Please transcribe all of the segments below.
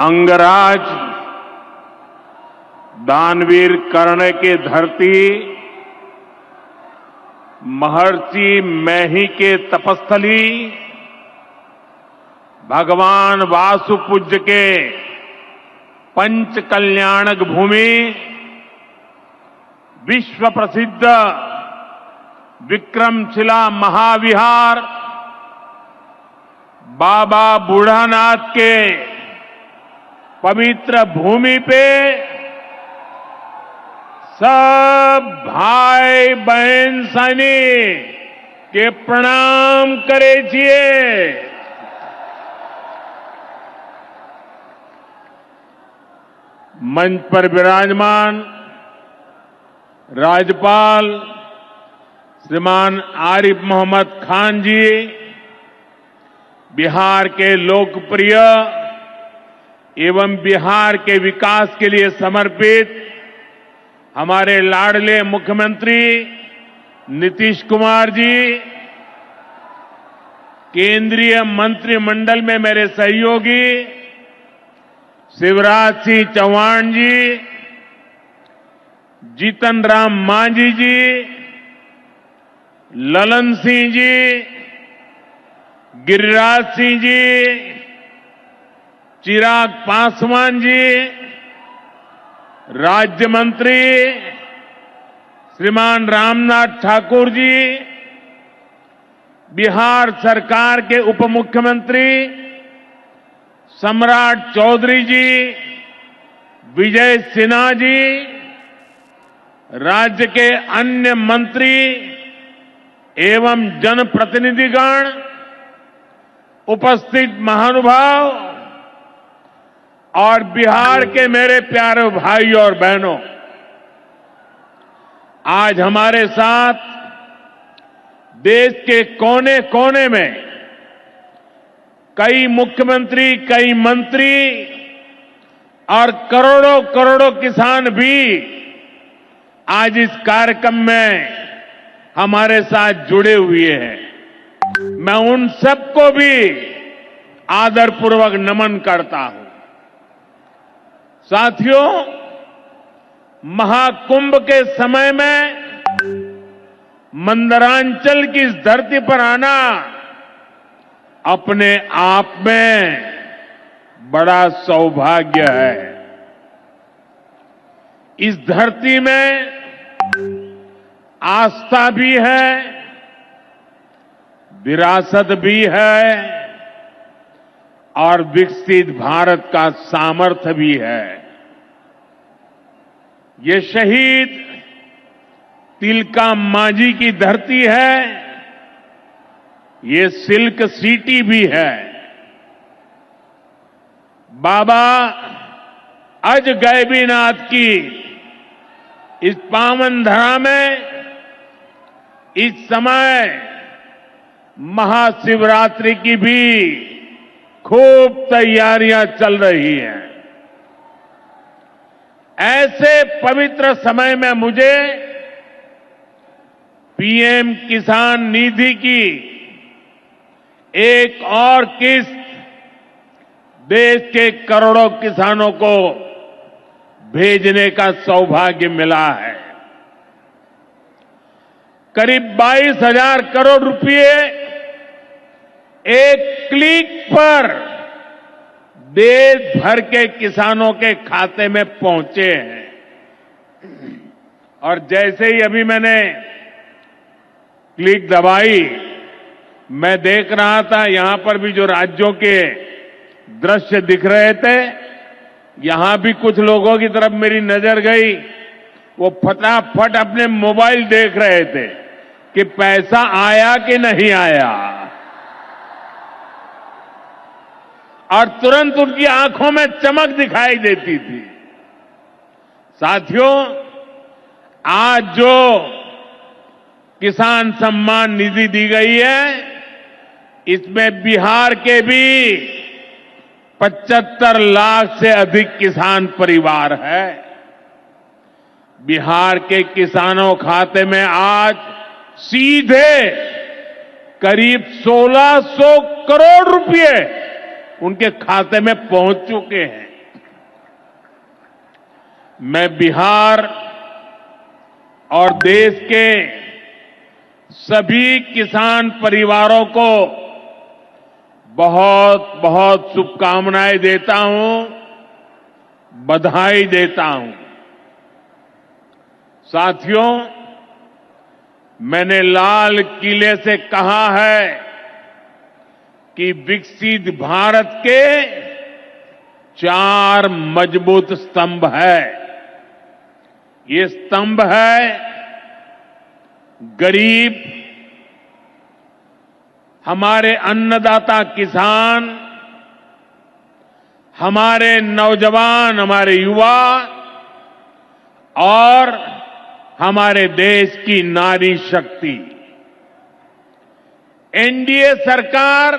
अंगराज, दानवीर कर्ण के धरती, महर्षि मैही के तपस्थली, भगवान वासुपूज्य के पंच कल्याणक भूमि, विश्व प्रसिद्ध विक्रमशिला महाविहार, बाबा बूढ़ानाथ के पवित्र भूमि पे सब भाई बहन सैनिक के प्रणाम करे छिए। मंच पर विराजमान राज्यपाल श्रीमान आरिफ मोहम्मद खान जी, बिहार के लोकप्रिय एवं बिहार के विकास के लिए समर्पित हमारे लाडले मुख्यमंत्री नीतीश कुमार जी, केंद्रीय मंत्रिमंडल में मेरे सहयोगी शिवराज सिंह चौहान जी, जीतन राम मांझी जी, ललन सिंह जी, गिरिराज सिंह जी, चिराग पासवान जी, राज्य मंत्री श्रीमान रामनाथ ठाकुर जी, बिहार सरकार के उप मुख्यमंत्री सम्राट चौधरी जी, विजय सिन्हा जी, राज्य के अन्य मंत्री एवं जनप्रतिनिधिगण, उपस्थित महानुभाव और बिहार के मेरे प्यारे भाइयों और बहनों, आज हमारे साथ देश के कोने कोने में कई मुख्यमंत्री, कई मंत्री और करोड़ों करोड़ों किसान भी आज इस कार्यक्रम में हमारे साथ जुड़े हुए हैं। मैं उन सबको भी आदरपूर्वक नमन करता हूं। साथियों, महाकुंभ के समय में मंदरांचल की इस धरती पर आना अपने आप में बड़ा सौभाग्य है। इस धरती में आस्था भी है, विरासत भी है और विकसित भारत का सामर्थ्य भी है। ये शहीद तिलका मांझी की धरती है, ये सिल्क सिटी भी है। बाबा अजगैबीनाथ की इस पावन धरा में इस समय महाशिवरात्रि की भी खूब तैयारियां चल रही हैं। ऐसे पवित्र समय में मुझे पीएम किसान निधि की एक और किस्त देश के करोड़ों किसानों को भेजने का सौभाग्य मिला है। करीब 22,000 करोड़ रुपए एक क्लिक पर देश भर के किसानों के खाते में पहुंचे हैं। और जैसे ही अभी मैंने क्लिक दबाई, मैं देख रहा था यहां पर भी जो राज्यों के दृश्य दिख रहे थे, यहां भी कुछ लोगों की तरफ मेरी नजर गई। वो फटाफट अपने मोबाइल देख रहे थे कि पैसा आया कि नहीं आया, और तुरंत उनकी आंखों में चमक दिखाई देती थी। साथियों, आज जो किसान सम्मान निधि दी गई है, इसमें बिहार के भी 75 लाख से अधिक किसान परिवार है। बिहार के किसानों खाते में आज सीधे करीब 1600 करोड़ रुपए उनके खाते में पहुंच चुके हैं। मैं बिहार और देश के सभी किसान परिवारों को बहुत बहुत शुभकामनाएं देता हूं, बधाई देता हूं। साथियों, मैंने लाल किले से कहा है कि विकसित भारत के 4 मजबूत स्तंभ है। ये स्तंभ है गरीब, हमारे अन्नदाता किसान, हमारे नौजवान, हमारे युवा और हमारे देश की नारी शक्ति। एनडीए सरकार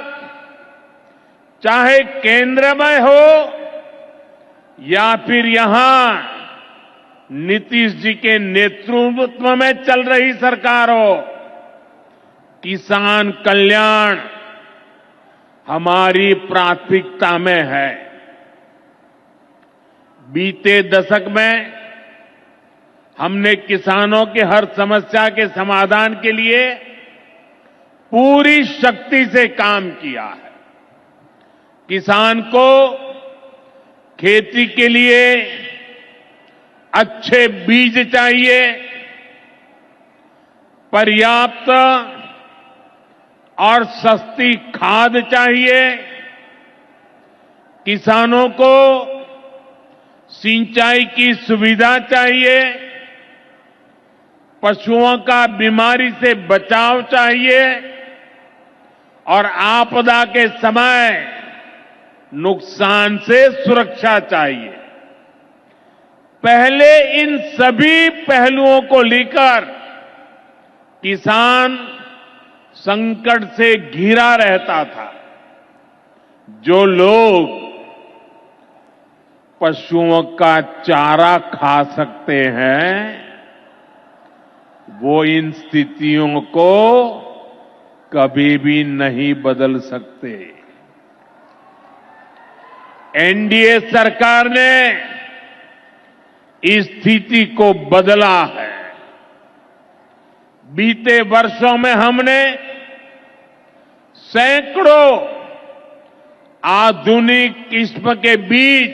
चाहे केंद्र में हो या फिर यहां नीतीश जी के नेतृत्व में चल रही सरकार हो, किसान कल्याण हमारी प्राथमिकता में है। बीते दशक में हमने किसानों की हर समस्या के समाधान के लिए पूरी शक्ति से काम किया है। किसान को खेती के लिए अच्छे बीज चाहिए, पर्याप्त और सस्ती खाद चाहिए, किसानों को सिंचाई की सुविधा चाहिए, पशुओं का बीमारी से बचाव चाहिए और आपदा के समय नुकसान से सुरक्षा चाहिए। पहले इन सभी पहलुओं को लेकर किसान संकट से घिरा रहता था। जो लोग पशुओं का चारा खा सकते हैं, वो इन स्थितियों को कभी भी नहीं बदल सकते। एनडीए सरकार ने इस स्थिति को बदला है। बीते वर्षों में हमने सैकड़ों आधुनिक किस्म के बीज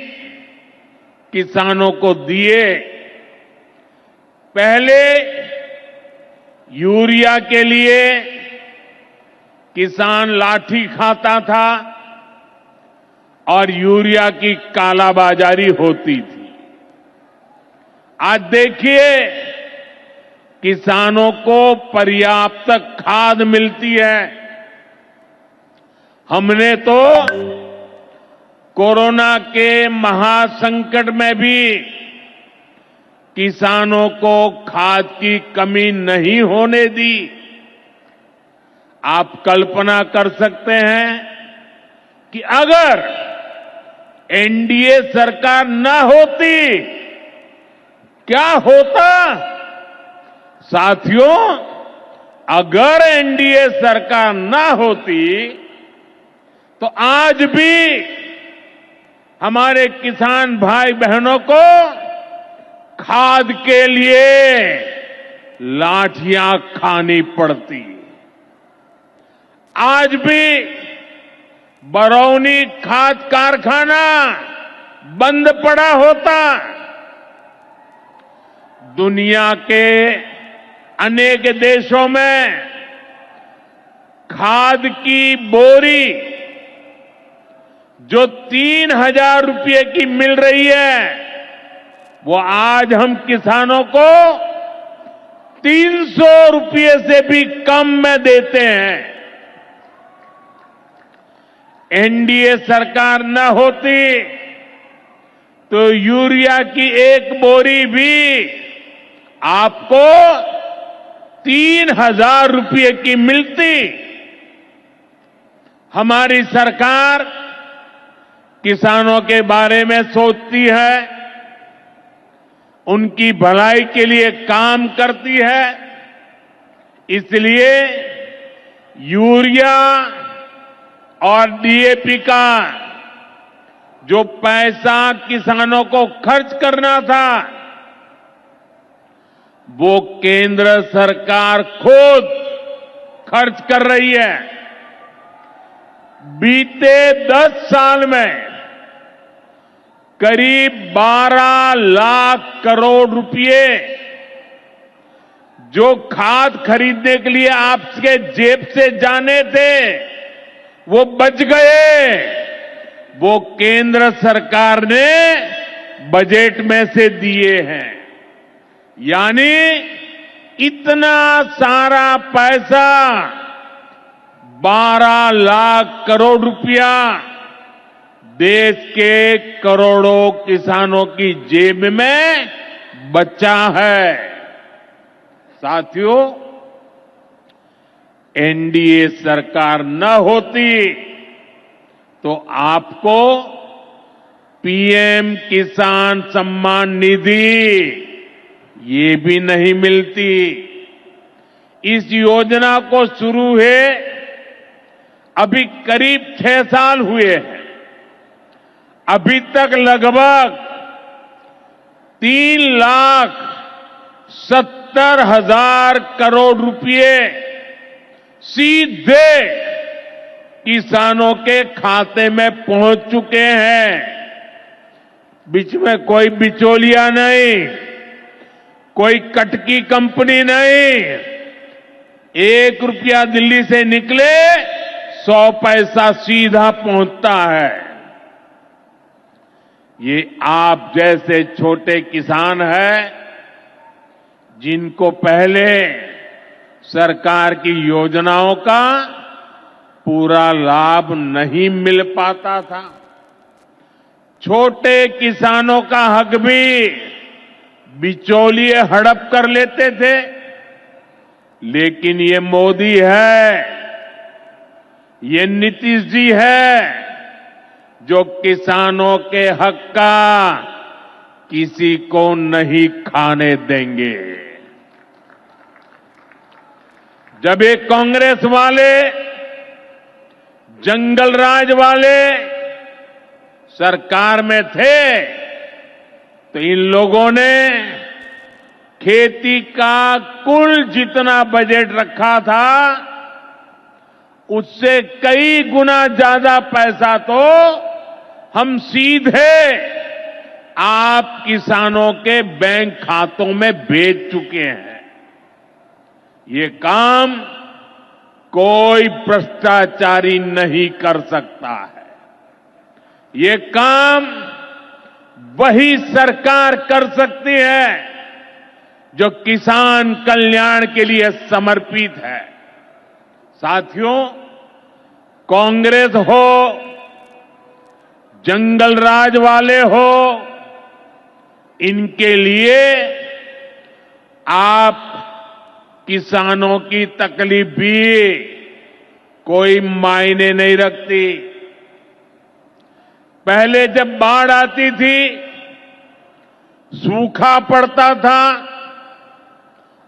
किसानों को दिए। पहले यूरिया के लिए किसान लाठी खाता था और यूरिया की कालाबाजारी होती थी। आज देखिए, किसानों को पर्याप्त खाद मिलती है। हमने तो कोरोना के महासंकट में भी किसानों को खाद की कमी नहीं होने दी। आप कल्पना कर सकते हैं कि अगर एनडीए सरकार न होती, क्या होता? साथियों, अगर एनडीए सरकार न होती तो आज भी हमारे किसान भाई बहनों को खाद के लिए लाठियां खानी पड़ती। आज भी बरौनी खाद कारखाना बंद पड़ा होता। दुनिया के अनेक देशों में खाद की बोरी जो 3,000 रुपये की मिल रही है, वो आज हम किसानों को 300 रुपये से भी कम में देते हैं। एनडीए सरकार न होती तो यूरिया की एक बोरी भी आपको 3,000 रुपये की मिलती। हमारी सरकार किसानों के बारे में सोचती है, उनकी भलाई के लिए काम करती है। इसलिए यूरिया और डीएपी का जो पैसा किसानों को खर्च करना था, वो केंद्र सरकार खुद खर्च कर रही है। बीते 10 साल में करीब 12 लाख करोड़ रुपए जो खाद खरीदने के लिए आपके जेब से जाने थे वो बच गए। वो केंद्र सरकार ने बजट में से दिए हैं। यानी इतना सारा पैसा 12 लाख करोड़ रुपया देश के करोड़ों किसानों की जेब में बचा है। साथियों, एनडीए सरकार न होती तो आपको पीएम किसान सम्मान निधि ये भी नहीं मिलती। इस योजना को शुरू हुए अभी करीब 6 साल हुए हैं। अभी तक लगभग 3,70,000 करोड़ रुपए सीधे किसानों के खाते में पहुंच चुके हैं। बीच में कोई बिचौलिया नहीं, कोई कटकी कंपनी नहीं। 1 रुपया दिल्ली से निकले 100 पैसा सीधा पहुंचता है। ये आप जैसे छोटे किसान हैं जिनको पहले सरकार की योजनाओं का पूरा लाभ नहीं मिल पाता था। छोटे किसानों का हक भी बिचौलिए हड़प कर लेते थे। लेकिन ये मोदी है, ये नीतीश जी है जो किसानों के हक का किसी को नहीं खाने देंगे। जब ये कांग्रेस वाले, जंगल राज वाले सरकार में थे तो इन लोगों ने खेती का कुल जितना बजट रखा था उससे कई गुना ज्यादा पैसा तो हम सीधे आप किसानों के बैंक खातों में भेज चुके हैं। ये काम कोई भ्रष्टाचारी नहीं कर सकता है। ये काम वही सरकार कर सकती है जो किसान कल्याण के लिए समर्पित है। साथियों, कांग्रेस हो, जंगल राज वाले हो, इनके लिए आप किसानों की तकलीफ भी कोई मायने नहीं रखती। पहले जब बाढ़ आती थी, सूखा पड़ता था,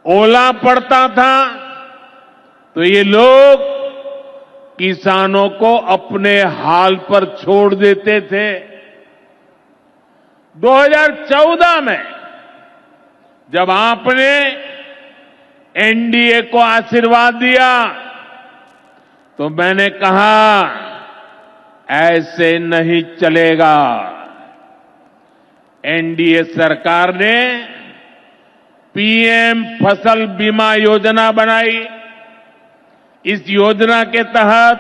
ओला पड़ता था, तो ये लोग किसानों को अपने हाल पर छोड़ देते थे। 2014 में जब आपने एनडीए को आशीर्वाद दिया तो मैंने कहा ऐसे नहीं चलेगा। एनडीए सरकार ने पीएम फसल बीमा योजना बनाई। इस योजना के तहत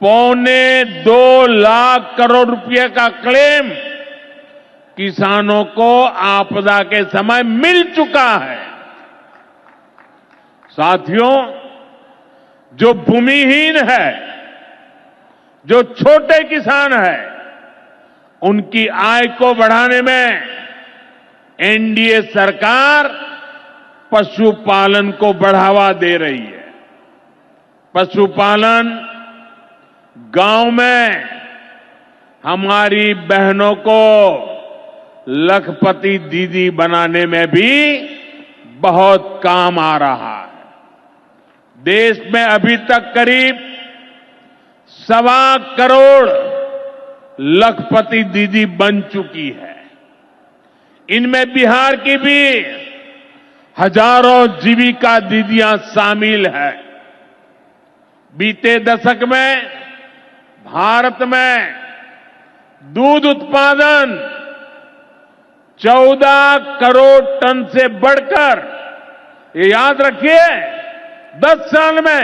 2.25 लाख करोड़ रुपए का क्लेम किसानों को आपदा के समय मिल चुका है। साथियों, जो भूमिहीन है, जो छोटे किसान है, उनकी आय को बढ़ाने में एनडीए सरकार पशुपालन को बढ़ावा दे रही है। पशुपालन गांव में हमारी बहनों को लखपति दीदी बनाने में भी बहुत काम आ रहा है। देश में अभी तक करीब 1.25 करोड़ लखपति दीदी बन चुकी है। इनमें बिहार की भी हजारों जीविका दीदियां शामिल है। बीते दशक में भारत में दूध उत्पादन 14 करोड़ टन से बढ़कर, ये याद रखिए, 10 साल में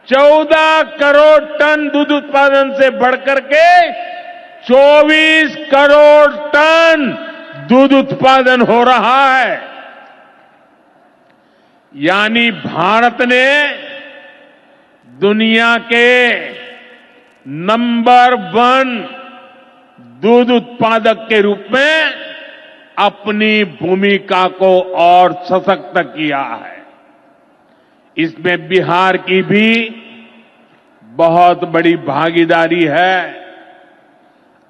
14 करोड़ टन दूध उत्पादन से बढ़कर के 24 करोड़ टन दूध उत्पादन हो रहा है। यानी भारत ने दुनिया के नंबर 1 दूध उत्पादक के रूप में अपनी भूमिका को और सशक्त किया है। इसमें बिहार की भी बहुत बड़ी भागीदारी है।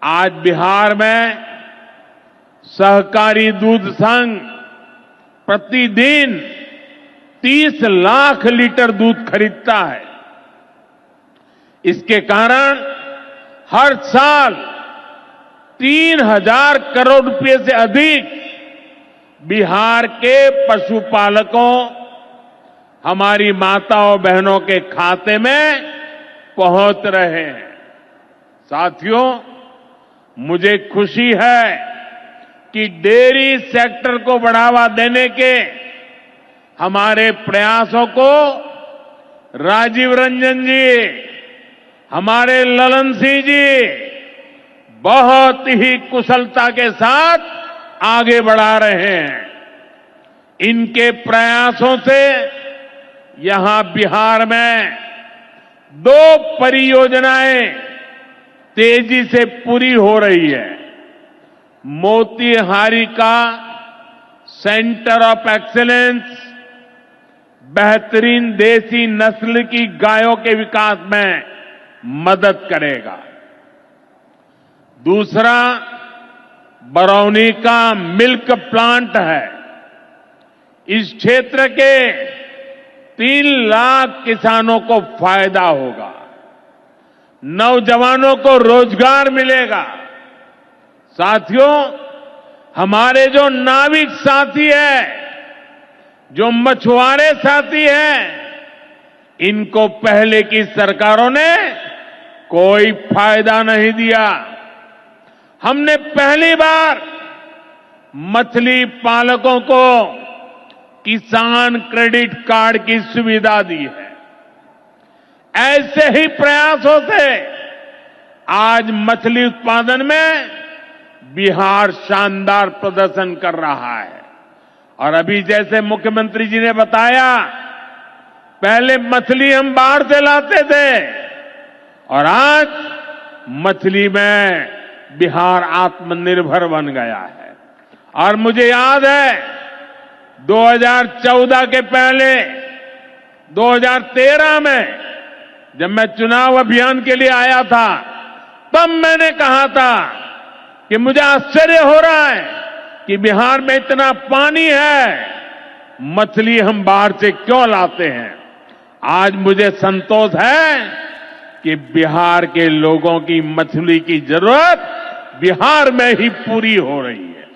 आज बिहार में सहकारी दूध संघ प्रतिदिन 30 लाख लीटर दूध खरीदता है। इसके कारण हर साल 3,000 करोड़ रुपए से अधिक बिहार के पशुपालकों, हमारी माताओं बहनों के खाते में पहुंच रहे हैं। साथियों, मुझे खुशी है कि डेयरी सेक्टर को बढ़ावा देने के हमारे प्रयासों को राजीव रंजन जी, हमारे ललन सिंह जी बहुत ही कुशलता के साथ आगे बढ़ा रहे हैं। इनके प्रयासों से यहां बिहार में 2 परियोजनाएं तेजी से पूरी हो रही है। मोतीहारी का सेंटर ऑफ एक्सीलेंस बेहतरीन देसी नस्ल की गायों के विकास में मदद करेगा। दूसरा बरौनी का मिल्क प्लांट है। इस क्षेत्र के 3 लाख किसानों को फायदा होगा, नौजवानों को रोजगार मिलेगा। साथियों, हमारे जो नाविक साथी हैं, जो मछुआरे साथी हैं, इनको पहले की सरकारों ने कोई फायदा नहीं दिया। हमने पहली बार मछली पालकों को किसान क्रेडिट कार्ड की सुविधा दी है। ऐसे ही प्रयासों से आज मछली उत्पादन में बिहार शानदार प्रदर्शन कर रहा है। और अभी जैसे मुख्यमंत्री जी ने बताया, पहले मछली हम बाहर से लाते थे और आज मछली में बिहार आत्मनिर्भर बन गया है। और मुझे याद है 2014 के पहले 2013 में जब मैं चुनाव अभियान के लिए आया था, तब मैंने कहा था कि मुझे आश्चर्य हो रहा है कि बिहार में इतना पानी है, मछली हम बाहर से क्यों लाते हैं। आज मुझे संतोष है कि बिहार के लोगों की मछली की जरूरत बिहार में ही पूरी हो रही है।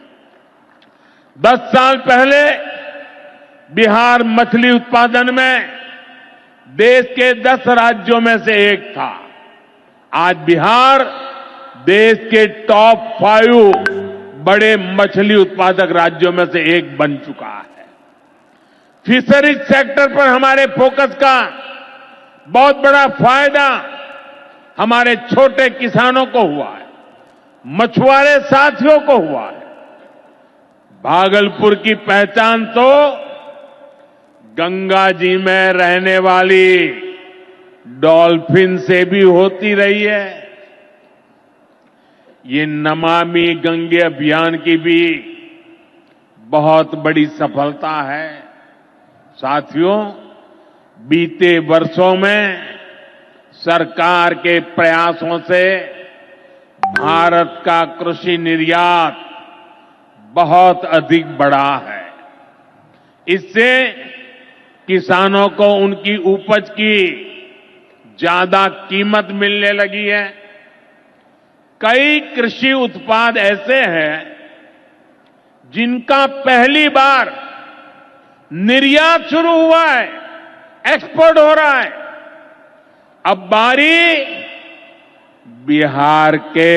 10 साल पहले बिहार मछली उत्पादन में देश के 10 राज्यों में से एक था। आज बिहार देश के टॉप 5 बड़े मछली उत्पादक राज्यों में से एक बन चुका है। फिशरीज सेक्टर पर हमारे फोकस का बहुत बड़ा फायदा हमारे छोटे किसानों को हुआ है, मछुआरे साथियों को हुआ है। भागलपुर की पहचान तो गंगा जी में रहने वाली डॉल्फिन से भी होती रही है। ये नमामि गंगे अभियान की भी बहुत बड़ी सफलता है। साथियों, बीते वर्षों में सरकार के प्रयासों से भारत का कृषि निर्यात बहुत अधिक बढ़ा है। इससे किसानों को उनकी उपज की ज्यादा कीमत मिलने लगी है। कई कृषि उत्पाद ऐसे हैं जिनका पहली बार निर्यात शुरू हुआ है, एक्सपोर्ट हो रहा है। अब बारी बिहार के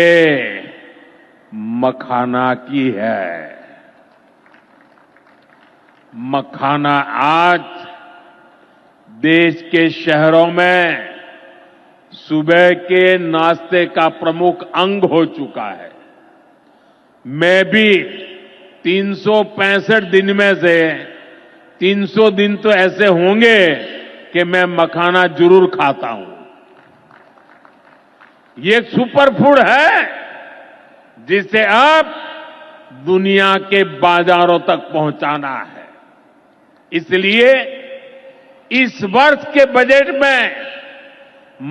मखाना की है। मखाना आज देश के शहरों में सुबह के नाश्ते का प्रमुख अंग हो चुका है। मैं भी 365 दिन में से 300 दिन तो ऐसे होंगे कि मैं मखाना जरूर खाता हूं। ये एक सुपर फूड है जिसे अब दुनिया के बाजारों तक पहुंचाना है। इसलिए इस वर्ष के बजट में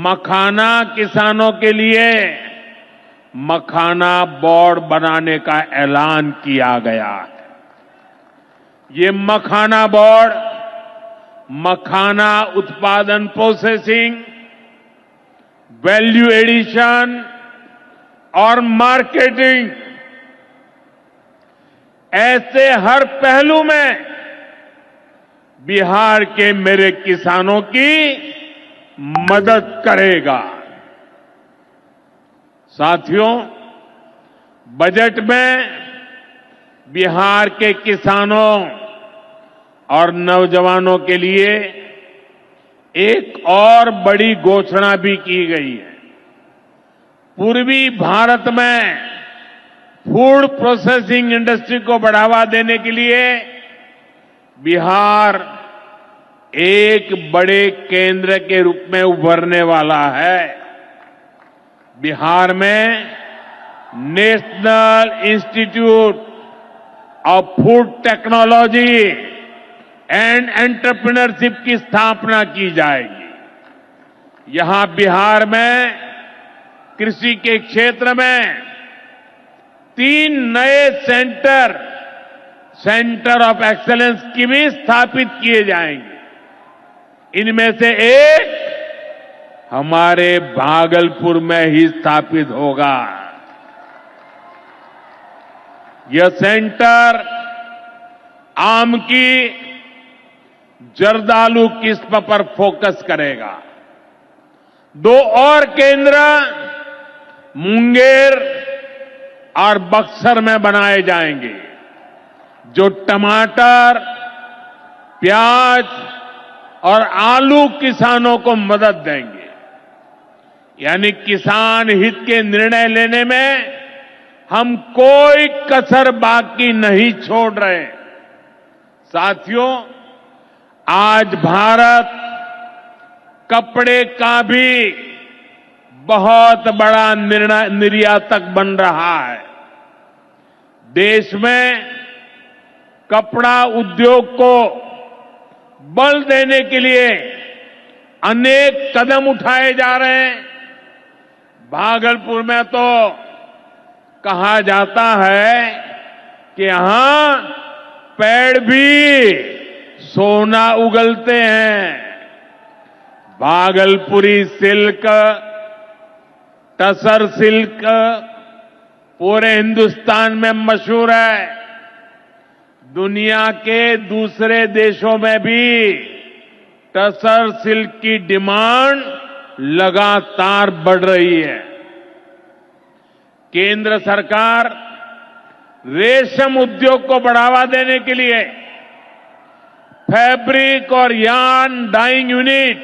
मखाना किसानों के लिए मखाना बोर्ड बनाने का ऐलान किया गया है। ये मखाना बोर्ड मखाना उत्पादन, प्रोसेसिंग, वैल्यू एडिशन और मार्केटिंग ऐसे हर पहलू में बिहार के मेरे किसानों की मदद करेगा। साथियों, बजट में बिहार के किसानों और नौजवानों के लिए एक और बड़ी घोषणा भी की गई है। पूर्वी भारत में फूड प्रोसेसिंग इंडस्ट्री को बढ़ावा देने के लिए बिहार एक बड़े केंद्र के रूप में उभरने वाला है। बिहार में national institute of food technology and entrepreneurship की स्थापना की जाएगी। यहां बिहार में कृषि के क्षेत्र में 3 नए सेंटर ऑफ एक्सेलेंस की भी स्थापित किए जाएंगे। इनमें से एक हमारे भागलपुर में ही स्थापित होगा। यह सेंटर आम की जर्दालू किस्म पर फोकस करेगा। 2 और केंद्र मुंगेर और बक्सर में बनाए जाएंगे, जो टमाटर, प्याज और आलू किसानों को मदद देंगे। यानी किसान हित के निर्णय लेने में हम कोई कसर बाकी नहीं छोड़ रहे। साथियों, आज भारत कपड़े का भी बहुत बड़ा निर्यातक बन रहा है। देश में कपड़ा उद्योग को बल देने के लिए अनेक कदम उठाए जा रहे हैं। भागलपुर में तो कहा जाता है कि यहां पेड़ भी सोना उगलते हैं। भागलपुरी सिल्क, टसर सिल्क पूरे हिंदुस्तान में मशहूर है। दुनिया के दूसरे देशों में भी टसर सिल्क की डिमांड लगातार बढ़ रही है। केंद्र सरकार रेशम उद्योग को बढ़ावा देने के लिए फैब्रिक और यार्न डाइंग यूनिट,